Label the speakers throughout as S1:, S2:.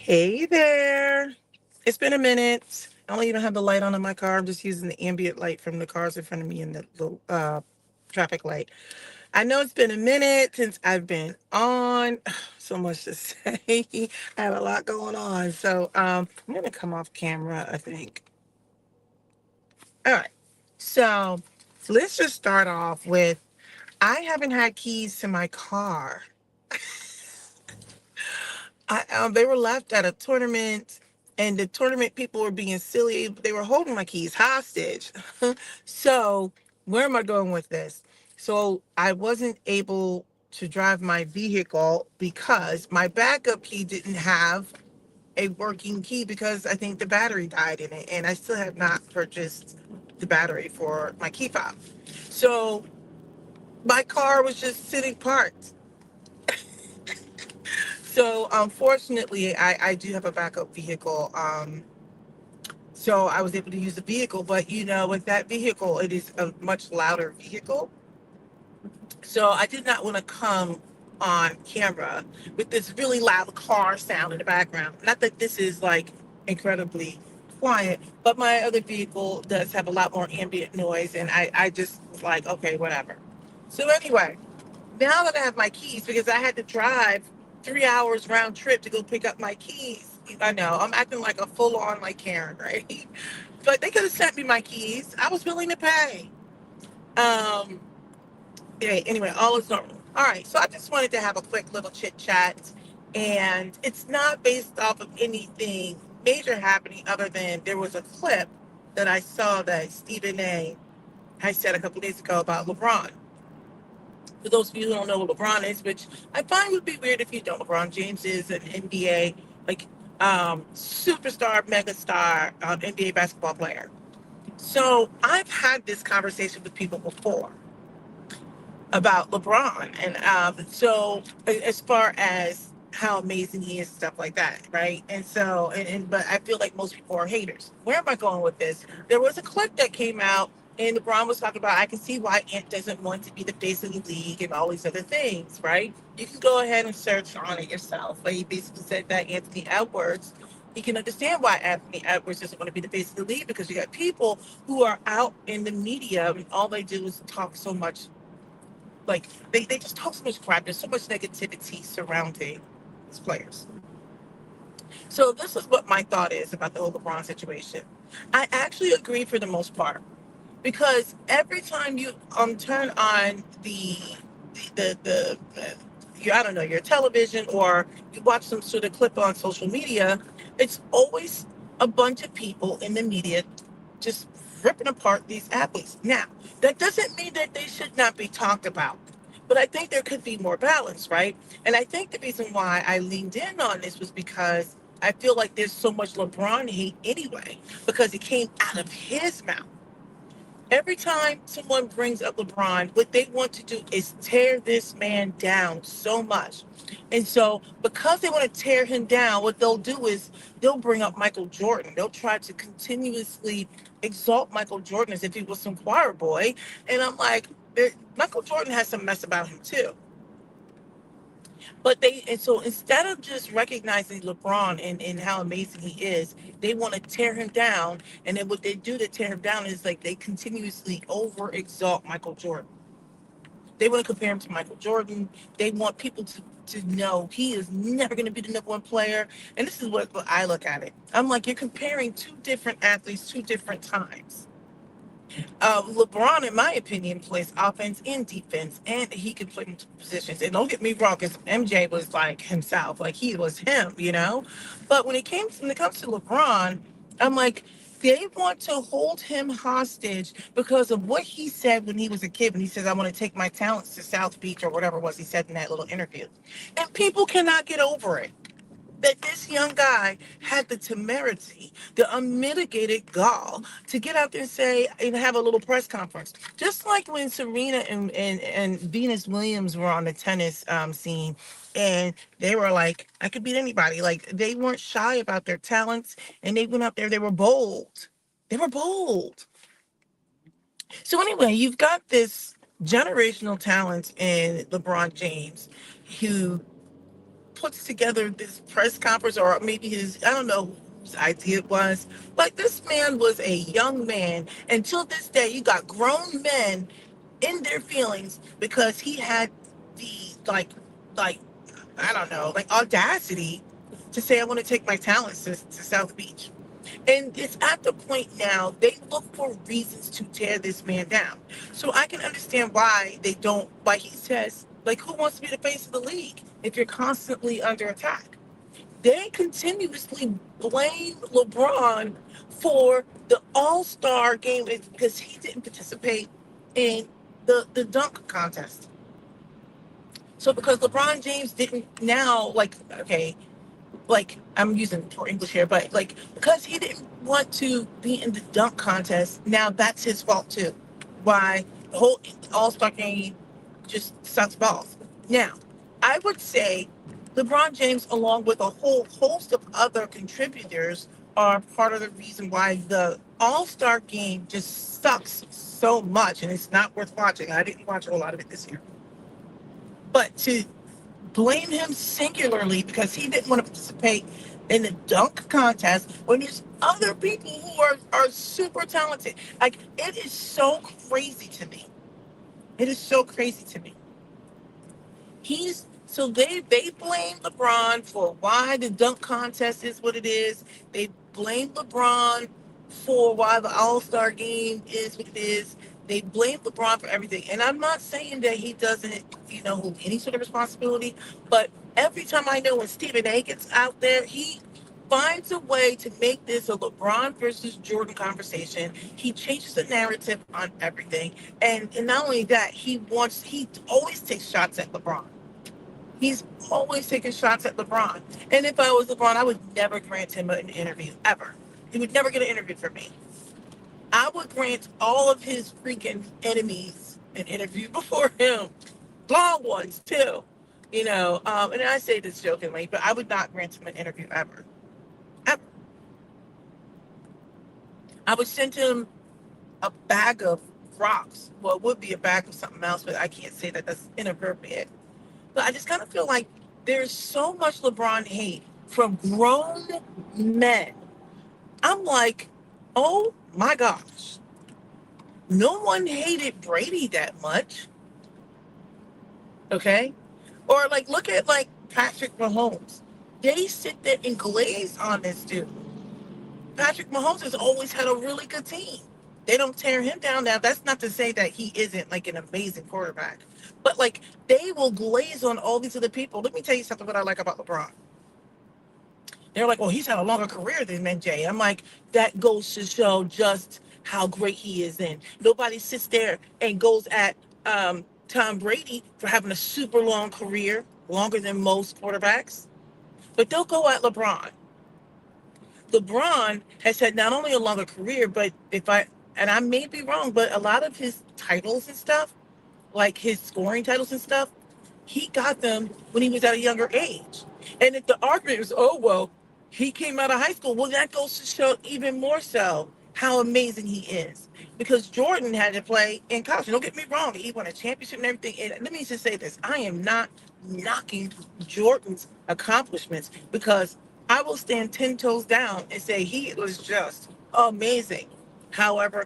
S1: Hey there. It's been a minute. I don't even have the light on in my car. I'm just using the ambient light from the cars in front of me and the traffic light. I know it's been a minute since I've been on. So much to say. I have a lot going on. So I'm going to come off camera, I think. All right. So let's just start off with I haven't had keys to my car. They were left at a tournament, and the tournament people were being silly. They were holding my keys hostage. So where am I going with this? So I wasn't able to drive my vehicle because my backup key didn't have a working key because I think the battery died in it, and I still have not purchased the battery for my key fob. So my car was just sitting parked. So unfortunately, I do have a backup vehicle. So I was able to use the vehicle, but with that vehicle, it is a much louder vehicle. So I did not want to come on camera with this really loud car sound in the background. Not that this is like incredibly quiet, but my other vehicle does have a lot more ambient noise, and I just was like, okay, whatever. So anyway, now that I have my keys, because I had to drive 3 hours round trip to go pick up my keys. I know I'm acting like a full on like Karen, right? But they could have sent me my keys. I was willing to pay. Um, yeah, anyway, all is normal. All right, so I just wanted to have a quick little chit chat, and it's not based off of anything major happening other than there was a clip that I saw that Stephen A. had said a couple days ago about LeBron. For those of you who don't know what LeBron is, which I find would be weird if you don't, LeBron James is an NBA like superstar, megastar, NBA basketball player. So I've had this conversation with people before about LeBron, and as far as how amazing he is, stuff like that, right? And but I feel like most people are haters. Where am I going with this? There was a clip that came out, and LeBron was talking about I can see why Ant doesn't want to be the face of the league and all these other things, right? You can go ahead and search on it yourself. But he basically said that Anthony Edwards. He can understand why Anthony Edwards doesn't want to be the face of the league because you got people who are out in the media and all they do is talk so much, like they just talk so much crap. There's so much negativity surrounding these players. So this is what my thought is about the whole LeBron situation. I actually agree for the most part because every time you turn on the your, I don't know, your television, or you watch some sort of clip on social media, it's always a bunch of people in the media just ripping apart these athletes. Now, that doesn't mean that they should not be talked about. But I think there could be more balance, right? And I think the reason why I leaned in on this was because I feel like there's so much LeBron hate anyway, because it came out of his mouth. Every time someone brings up LeBron, what they want to do is tear this man down so much. And so, because they want to tear him down, what they'll do is they'll bring up Michael Jordan. They'll try to continuously exalt Michael Jordan as if he was some choir boy. And I'm like, Michael Jordan has some mess about him too. And so instead of just recognizing LeBron and how amazing he is, they want to tear him down. And then what they do to tear him down is like they continuously over exalt Michael Jordan. They want to compare him to Michael Jordan. They want people to know he is never going to be the number one player. And this is what I look at it. I'm like, you're comparing two different athletes, two different times. LeBron, in my opinion, plays offense and defense, and he can play multiple positions. And don't get me wrong, because MJ was like himself, like he was him. But when it comes to LeBron, I'm like, they want to hold him hostage because of what he said when he was a kid. When he says, "I want to take my talents to South Beach," or whatever it was he said in that little interview, and people cannot get over it that this young guy had the temerity, the unmitigated gall to get out there and say and have a little press conference. Just like when Serena and Venus Williams were on the tennis scene, and they were like, I could beat anybody. Like, they weren't shy about their talents, and they went up there, they were bold. They were bold. So anyway, you've got this generational talent in LeBron James who puts together this press conference, or maybe his, I don't know whose idea it was, but this man was a young man. Until this day, you got grown men in their feelings because he had the, like, I don't know, like audacity to say, I want to take my talents to South Beach. And it's at the point now they look for reasons to tear this man down. So I can understand why they don't, why he says, like, who wants to be the face of the league if you're constantly under attack? They continuously blame LeBron for the All-Star game because he didn't participate in the dunk contest. So because LeBron James didn't now, like, okay, like, I'm using poor English here, but like, because he didn't want to be in the dunk contest, now that's his fault too. Why the whole All Star game just sucks balls. Now, I would say LeBron James, along with a whole host of other contributors, are part of the reason why the All Star game just sucks so much, and it's not worth watching. I didn't watch a whole lot of it this year, but to blame him singularly because he didn't want to participate in the dunk contest when there's other people who are super talented. Like, it is so crazy to me. It is so crazy to me. They blame LeBron for why the dunk contest is what it is. They blame LeBron for why the All-Star game is what it is. They blame LeBron for everything. And I'm not saying that he doesn't, hold any sort of responsibility, but every time I know when Stephen A gets out there, he finds a way to make this a LeBron versus Jordan conversation. He changes the narrative on everything. And not only that, he always takes shots at LeBron. He's always taking shots at LeBron. And if I was LeBron, I would never grant him an interview, ever. He would never get an interview from me. I would grant all of his freaking enemies an interview before him. Long ones, too. And I say this jokingly, but I would not grant him an interview, ever. Ever. I would send him a bag of rocks. Well, it would be a bag of something else, but I can't say that. That's inappropriate. But I just kind of feel like there's so much LeBron hate from grown men. I'm like, oh my gosh. No one hated Brady that much. Okay? Or like, look at like Patrick Mahomes. They sit there and glaze on this dude. Patrick Mahomes has always had a really good team. They don't tear him down. Now, that's not to say that he isn't like an amazing quarterback, but like, they will glaze on all these other people. Let me tell you something what I like about LeBron. They're like, well, he's had a longer career than MJ. I'm like, that goes to show just how great he is. And nobody sits there and goes at Tom Brady for having a super long career, longer than most quarterbacks. But they'll go at LeBron. LeBron has had not only a longer career, but and I may be wrong, but a lot of his titles and stuff, like his scoring titles and stuff, he got them when he was at a younger age. And if the argument is, oh, well, he came out of high school, well, that goes to show even more so how amazing he is. Because Jordan had to play in college. Don't get me wrong, he won a championship and everything. And let me just say this, I am not knocking Jordan's accomplishments, because I will stand 10 toes down and say he was just amazing. However,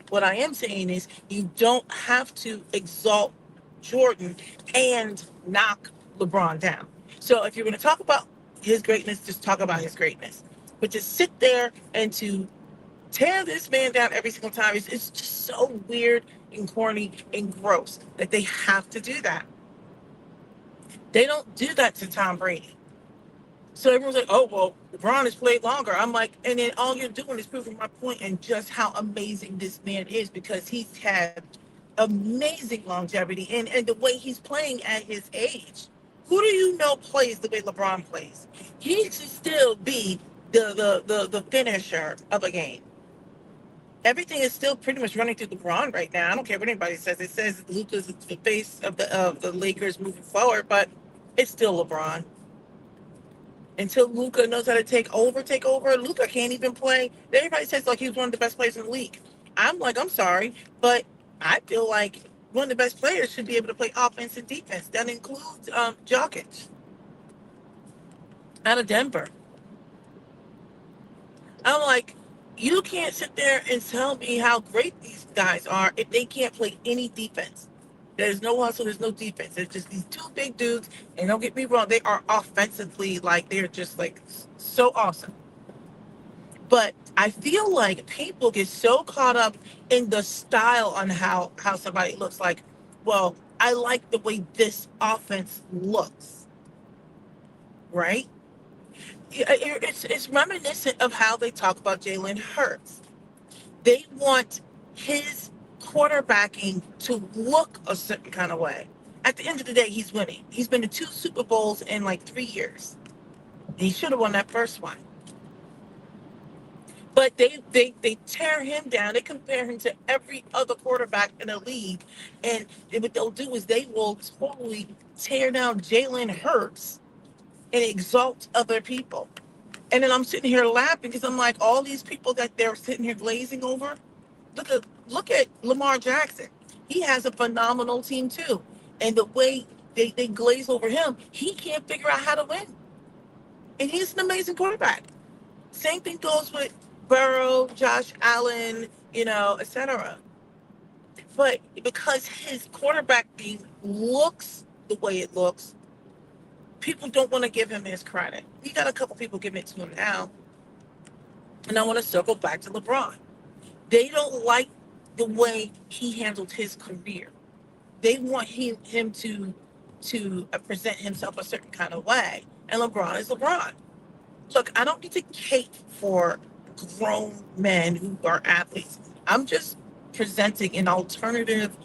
S1: what I am saying is you don't have to exalt Jordan and knock LeBron down. So if you're going to talk about his greatness, just talk about his greatness. But to sit there and to tear this man down every single time, it's just so weird and corny and gross that they have to do that. They don't do that to Tom Brady. So everyone's like, oh, well, LeBron has played longer. I'm like, and then all you're doing is proving my point and just how amazing this man is, because he's had amazing longevity and the way he's playing at his age. Who do you know plays the way LeBron plays? He should still be the finisher of a game. Everything is still pretty much running through LeBron right now. I don't care what anybody says. It says Luka's the face of the Lakers moving forward, but it's still LeBron. Until Luka knows how to take over. Luka can't even play. Everybody says like he's one of the best players in the league. I'm like, I'm sorry, but I feel like one of the best players should be able to play offense and defense. That includes Jokic. out of Denver. I'm like, you can't sit there and tell me how great these guys are if they can't play any defense. There's no hustle, there's no defense. There's just these two big dudes, and don't get me wrong, they are offensively like they're just like so awesome. But I feel like people get so caught up in the style on how somebody looks like, well, I like the way this offense looks, right? It's reminiscent of how they talk about Jalen Hurts. They want his quarterbacking to look a certain kind of way. At the end of the day, he's winning. He's been to two Super Bowls in like 3 years. He should have won that first one. But they tear him down. They compare him to every other quarterback in the league. And what they'll do is they will totally tear down Jalen Hurts and exalt other people. And then I'm sitting here laughing because I'm like, all these people that they're sitting here glazing over, look at Lamar Jackson. He has a phenomenal team too. And the way they glaze over him, he can't figure out how to win. And he's an amazing quarterback. Same thing goes with Burrow, Josh Allen, etc. But because his quarterbacking looks the way it looks, people don't want to give him his credit. We got a couple people giving it to him now. And I want to circle back to LeBron. They don't like the way he handled his career. They want him to present himself a certain kind of way. And LeBron is LeBron. Look, I don't need to cape for grown men who are athletes. I'm just presenting an alternative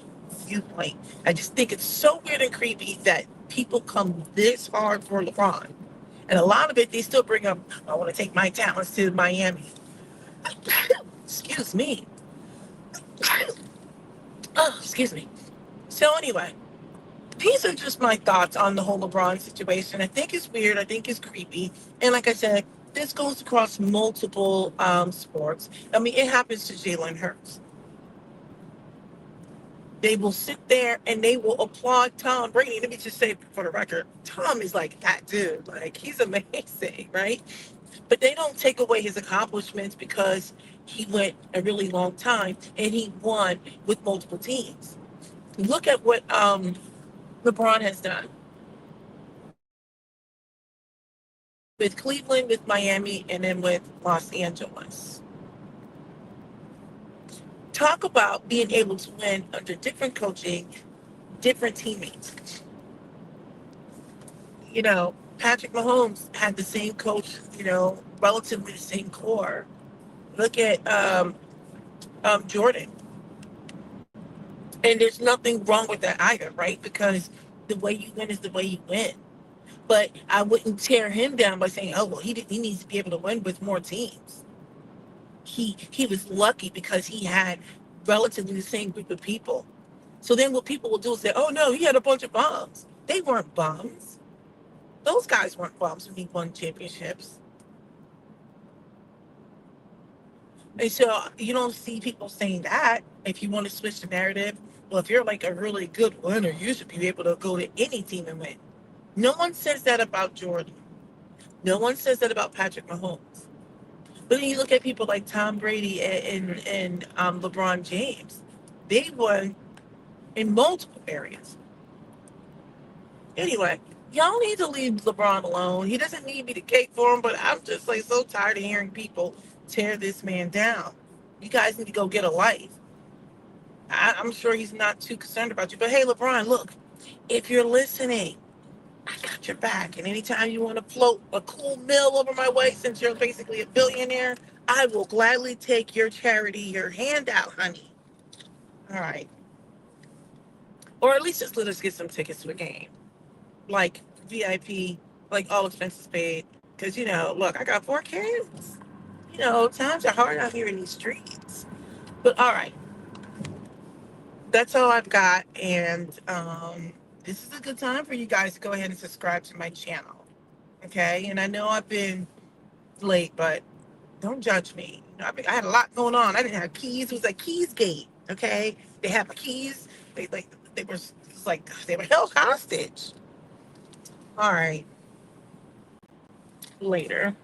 S1: viewpoint. I just think it's so weird and creepy that people come this hard for LeBron. And a lot of it, they still bring up, I want to take my talents to Miami. Excuse me. Oh, excuse me. So anyway, these are just my thoughts on the whole LeBron situation. I think it's weird. I think it's creepy. And like I said, this goes across multiple sports. I mean, it happens to Jalen Hurts. They will sit there and they will applaud Tom Brady. Let me just say for the record, Tom is like that dude. Like, he's amazing, right? But they don't take away his accomplishments because he went a really long time and he won with multiple teams. Look at what LeBron has done with Cleveland, with Miami, and then with Los Angeles. Talk about being able to win under different coaching, different teammates. Patrick Mahomes had the same coach, relatively the same core. Look at Jordan. And there's nothing wrong with that either, right? Because the way you win is the way you win. But I wouldn't tear him down by saying, "Oh well, he needs to be able to win with more teams." He was lucky because he had relatively the same group of people. So then what people will do is say, "Oh no, he had a bunch of bums." They weren't bums. Those guys weren't bums when he won championships. And so you don't see people saying that. If you want to switch the narrative, well, if you're like a really good winner, you should be able to go to any team and win. No one says that about Jordan. No one says that about Patrick Mahomes. But then you look at people like Tom Brady and LeBron James. They won in multiple areas. Anyway, y'all need to leave LeBron alone. He doesn't need me to cake for him, but I'm just like so tired of hearing people tear this man down. You guys need to go get a life. I'm sure he's not too concerned about you. But hey, LeBron, look, if you're listening, I got your back. And anytime you want to float a cool mill over my way, since you're basically a billionaire, I will gladly take your charity, your handout, honey. All right. Or at least just let us get some tickets to a game. Like VIP, like all expenses paid. Because, look, I got 4 kids. Times are hard out here in these streets. But all right. That's all I've got. And this is a good time for you guys to go ahead and subscribe to my channel. Okay? And I know I've been late, but don't judge me. I had a lot going on. I didn't have keys. It was like Keys Gate. Okay? They had my keys. They were it's like they were held hostage. All right. later.